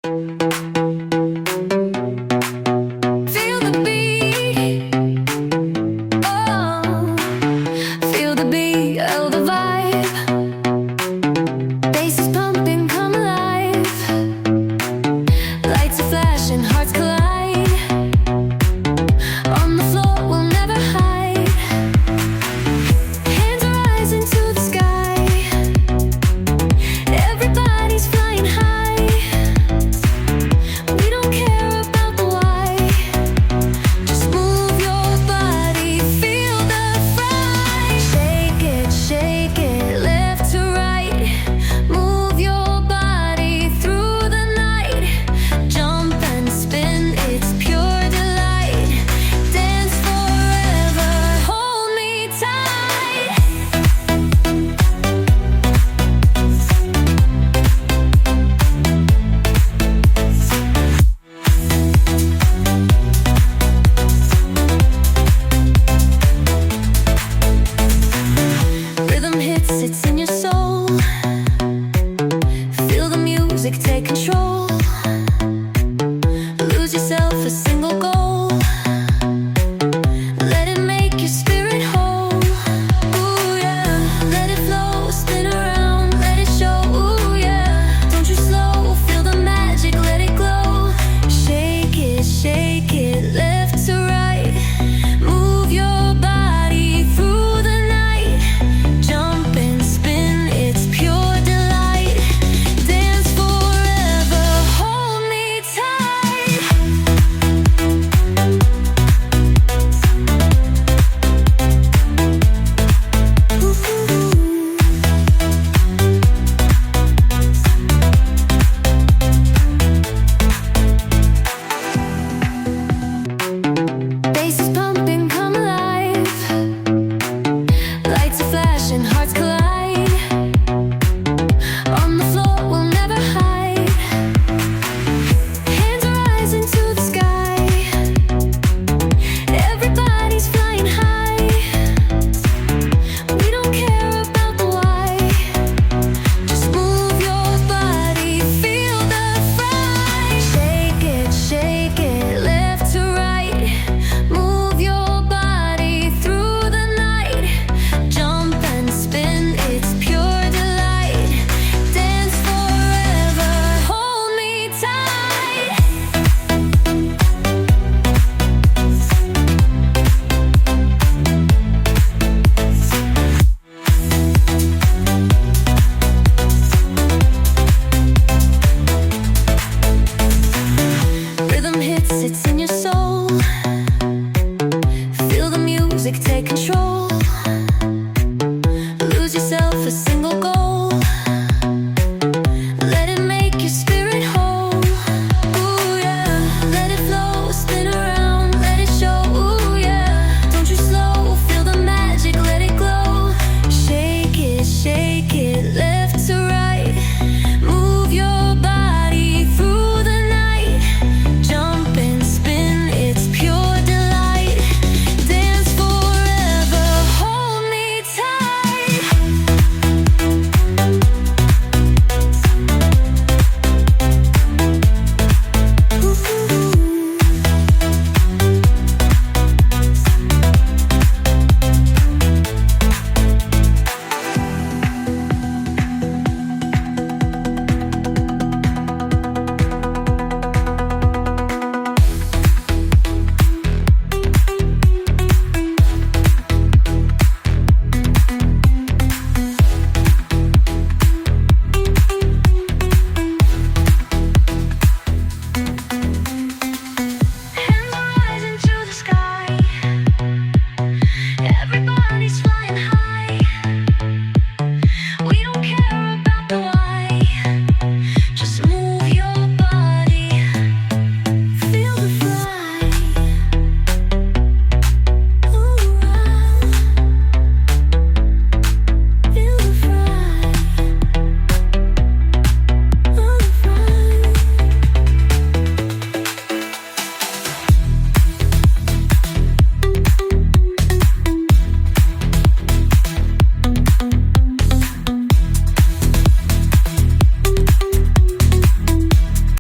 Feel the beat, oh, feel the beat of the vibe. Bass is pumping, come alive. Lights are flashing, hearts collide. On the floor, we'll never hide. Hands are rising to the sky. Everybody's flying high. We don't care about the why. Just move your body, feel the fright. Shake it, left to right. Move your body through the night. Jump and spin, it's pure delight. Dance forever, hold me tight. Rhythm hits, it's in your soul. Feel the music take control. Lose yourself, a single goal. Let it make your spirit whole. Ooh yeah, let it flow, spin around, let it show. Ooh yeah, don't you slow, feel the magic, let it glow. Shake it, left to right. Move your body through the night. Jump and spin, it's pure delight. Dance forever, hold me tight. Bass is pumping, come alive. Lights are flashing, hearts collide.